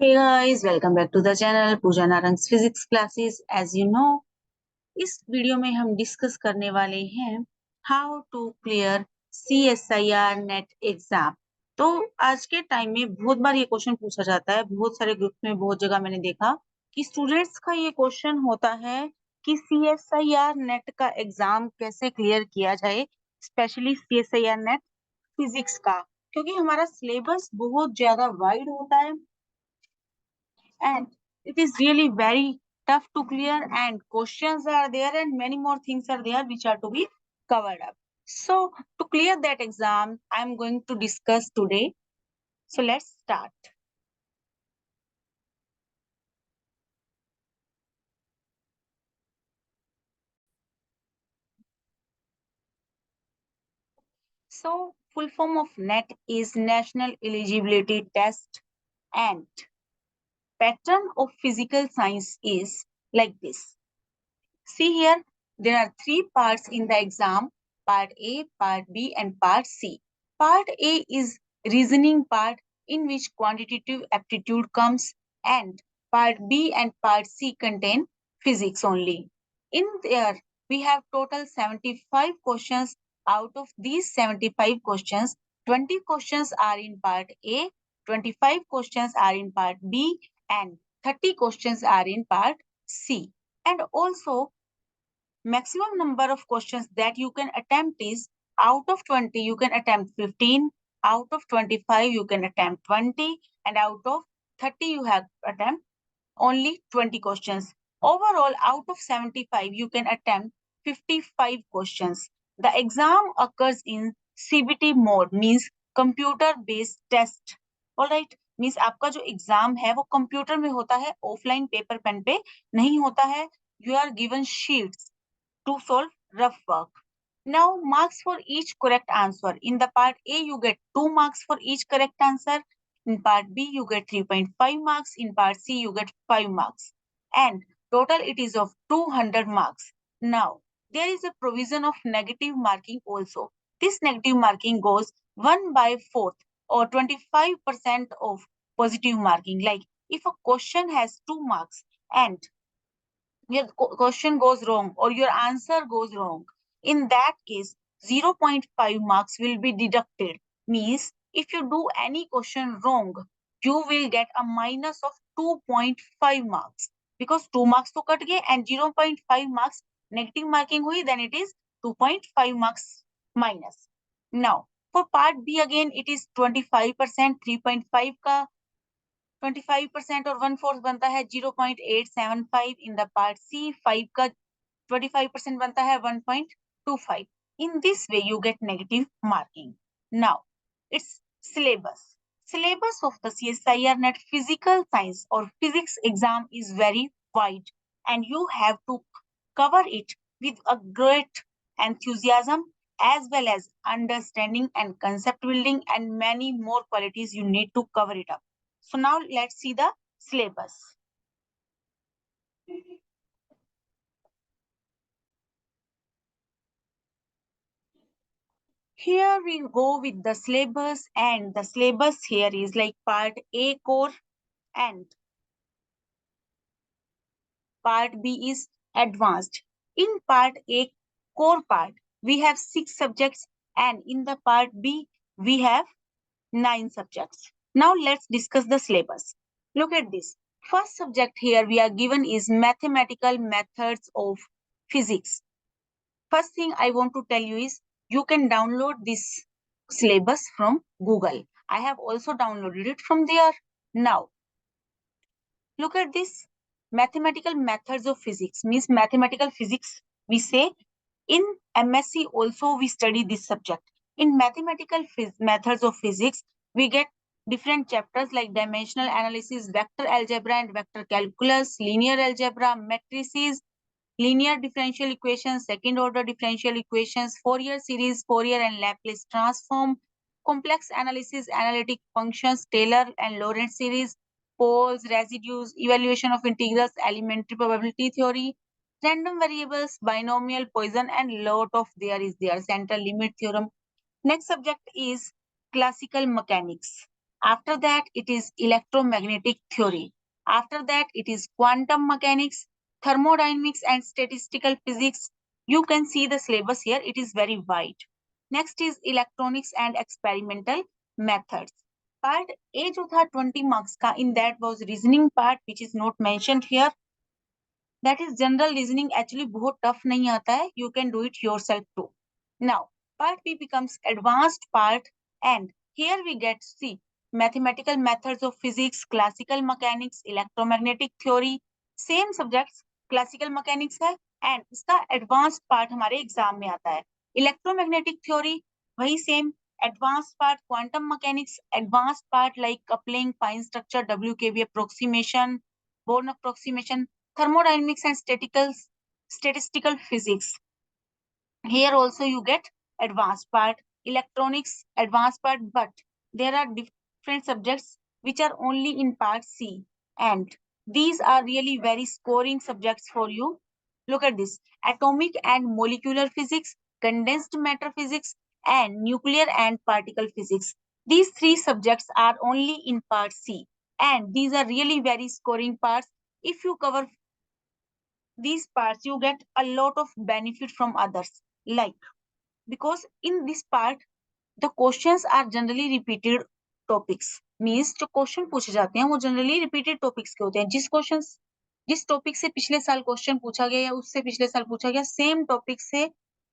Hey guys, welcome back to the channel Puja Narang physics classes. As you know, इस video में हम discuss करने वाले हैं how to clear CSIR NET exam. तो आज के टाइम में बहुत बार ये क्वेश्चन पूछा जाता है, बहुत सारे ग्रुप में, बहुत जगह मैंने देखा कि स्टूडेंट्स का ये क्वेश्चन होता है कि CSIR नेट का एग्जाम कैसे क्लियर किया जाए, स्पेशली CSIR नेट फिजिक्स का, क्योंकि हमारा सिलेबस बहुत ज्यादा वाइड होता है and it is really very tough to clear, and questions are there and many more things are there which are to be covered up. So to clear that exam I am going to discuss today. So let's start. So full form of NET is National Eligibility Test, and pattern of physical science is like this. See here, there are three parts in the exam: part A, part B, and part C. Part A is reasoning part, in which quantitative aptitude comes, and part B and part C contain physics only. In there, we have total 75 questions. Out of these 75 questions, 20 questions are in part A, 25 questions are in part B, and 30 questions are in part C. And also, maximum number of questions that you can attempt is, out of 20 you can attempt 15, out of 25 you can attempt 20, and out of 30 you have attempt only 20 questions. Overall, out of 75 you can attempt 55 questions. The exam occurs in CBT mode, means computer based test. All right, means आपका जो exam है वो computer में होता है, offline paper pen पे नहीं होता है. You are given sheets to solve rough work. Now, marks for each correct answer. In the part A, you get 2 marks for each correct answer. In part B, you get 3.5 marks. In part C, you get 5 marks. And total it is of 200 marks. Now, there is a provision of negative marking also. This negative marking goes 1 by 4th or 25% of positive marking. Like if a question has 2 marks and your question goes wrong or your answer goes wrong, in that case 0.5 marks will be deducted. Means if you do any question wrong, you will get a minus of 2.5 marks, because 2 marks to cut gaye and 0.5 marks negative marking hui, then it is 2.5 marks minus. Now for part B again it is 25%, 3.5 ka 25% और 1/4 बनता है 0.875. In the part सी 5 का 25% बनता है 1.25. In this way you get negative marking. Now it's syllabus. Syllabus of the CSIR net physical science or physics exam is very wide, and you have to cover it with a great enthusiasm, as well as understanding and concept building, and many more qualities you need to cover it up. So now let's see the syllabus. Here we go with the syllabus, and the syllabus here is like part A core and part B is advanced. In part A core part, we have 6 subjects, and in the part B, we have 9 subjects. Now let's discuss the syllabus. Look at this. First subject here we are given is mathematical methods of physics. First thing I want to tell you is you can download this syllabus from Google. I have also downloaded it from there. Now, look at this. Mathematical methods of physics means mathematical physics. We say in MSc also we study this subject. In mathematical methods of physics, we get different chapters like dimensional analysis, vector algebra and vector calculus, linear algebra, matrices, linear differential equations, second order differential equations, Fourier series, Fourier and Laplace transform, complex analysis, analytic functions, Taylor and Lorentz series, poles, residues, evaluation of integrals, elementary probability theory, random variables, binomial, Poisson, and lot of there is their central limit theorem. Next subject is classical mechanics. After that, it is electromagnetic theory. After that, it is quantum mechanics, thermodynamics, and statistical physics. You can see the syllabus here, it is very wide. Next is electronics and experimental methods. Part A जो था 20 marks का, in that was reasoning part which is not mentioned here. That is general reasoning, actually बहुत tough नहीं आता है, you can do it yourself too. Now, part B becomes advanced part, and here we get to see mathematical methods of physics, classical mechanics, electromagnetic theory, same subjects, classical mechanics है, and इसका advanced part हमारे exam में आता है. Electromagnetic theory, वही same, advanced part, quantum mechanics, advanced part like coupling, fine structure, WKB approximation, Born approximation, thermodynamics and statistical physics. Here also you get advanced part, electronics, advanced part, but there are different subjects which are only in part C, and these are really very scoring subjects for you. Look at this: atomic and molecular physics, condensed matter physics, and nuclear and particle physics. These three subjects are only in part C, and these are really very scoring parts. If you cover these parts, you get a lot of benefit from others. Like, because in this part, the questions are generally repeated topics. Means जो question पूछे जाते हैं वो generally repeated topics के होते हैं. जिस topic से पिछले साल क्वेश्चन पूछा गया या उससे पिछले साल पूछा गया, सेम टॉपिक से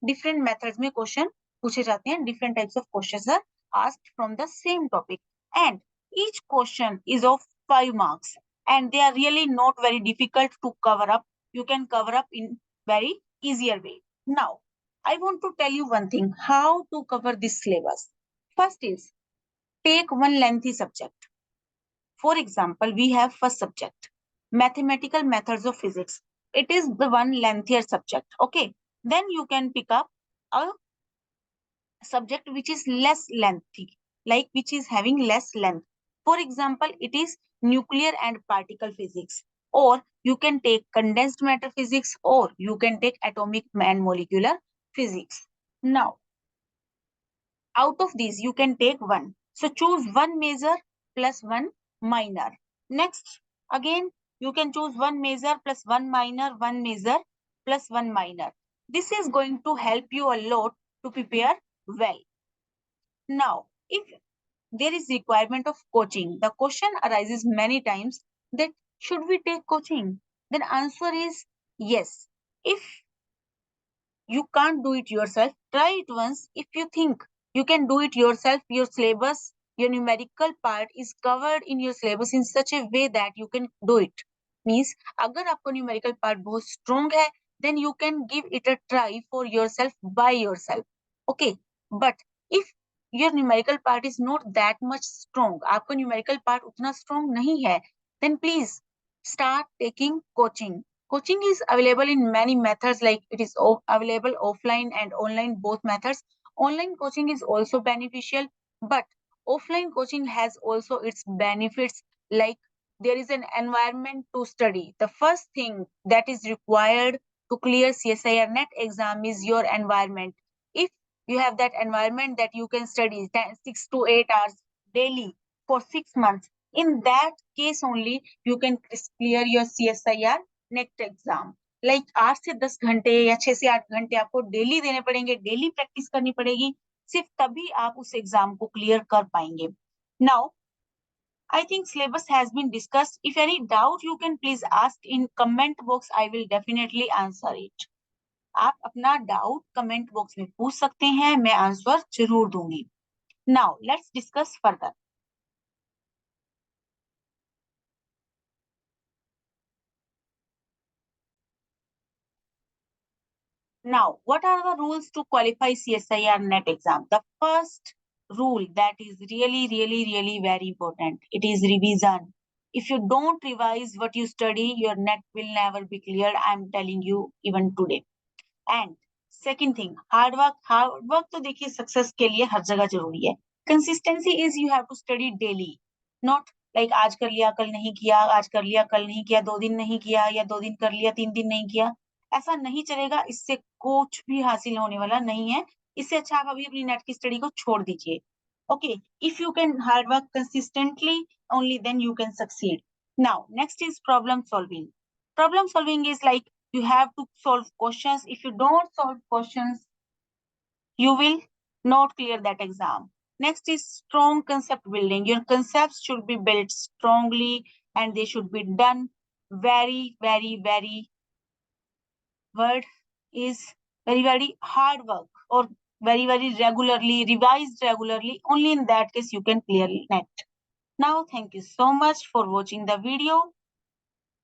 डिफरेंट मेथड्स में क्वेश्चन पूछे जाते हैं. Different types of questions are asked from the same topic, and each question is of 5 marks, and they are really not very difficult to cover up. You can cover up in very easier way. Now, I want to tell you one thing, how to cover this syllabus. First is, take one lengthy subject. For example, we have first subject, mathematical methods of physics. It is the one lengthier subject, okay? Then you can pick up a subject which is less lengthy, like which is having less length. For example, it is nuclear and particle physics, or you can take condensed matter physics, or you can take atomic and molecular physics. Now, out of these, you can take one. So choose one major plus one minor. Next, again, you can choose one major plus one minor, one major plus one minor. This is going to help you a lot to prepare well. Now, if there is requirement of coaching, the question arises many times that should we take coaching? Then answer is yes. If you can't do it yourself, try it once. If you think you can do it yourself, your syllabus, your numerical part is covered in your syllabus in such a way that you can do it. Means, अगर आपको numerical part बहुत strong है, then you can give it a try for yourself by yourself. Okay, but if your numerical part is not that much strong, आपको numerical part उतना strong नहीं है, then please start taking coaching. Coaching is available in many methods, like it is available offline and online, both methods. Online coaching is also beneficial, but offline coaching has also its benefits, like there is an environment to study. The first thing that is required to clear CSIR net exam is your environment. If you have that environment that you can study 6 to 8 hours daily for 6 months, in that case only you can clear your CSIR next exam. Like 8 से 10 घंटे या 6 से 8 घंटे आपको daily देने पड़ेंगे, daily practice करनी पड़ेगी, सिर्फ तभी आप उस एग्जाम को क्लियर कर पाएंगे. Now I think syllabus has been discussed. If any doubt, you can please ask in comment box. I will definitely answer it. आप अपना डाउट कमेंट बॉक्स में पूछ सकते हैं, मैं आंसर जरूर दूंगी. Now let's discuss further. Now, what are the rules to qualify CSIR net exam? The first rule that is really very important, it is revision. If you don't revise what you study, your net will never be cleared. I'm telling you even today. And second thing, hard work. Hard work तो देखिए success के लिए हर जगह जरूरी है. Consistency is you have to study daily, not like आज कर लिया कल नहीं किया, आज कर लिया कल नहीं किया, 2 दिन नहीं किया, या 2 दिन कर लिया 3 दिन नहीं किया. ऐसा नहीं चलेगा, इससे कुछ भी हासिल होने वाला नहीं है. इससे अच्छा आप अभी अपनी नेट की स्टडी को छोड़ दीजिए. Okay, if you can hard work consistently, only then you can succeed. Now, next is problem solving. Problem solving is like you have to solve questions. If you don't solve questions, you will not clear that exam. Next is strong concept building. Your concepts should be built strongly and they should be done very word is very hard work or very regularly, revised regularly. Only in that case you can clear net. Now, thank you so much for watching the video.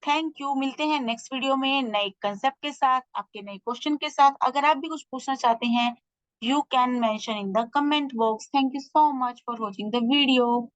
Thank you, मिलते हैं next video में नए concept के साथ, आपके नए question के साथ. अगर आप भी कुछ पूछना चाहते हैं, you can mention in the comment box. Thank you so much for watching the video.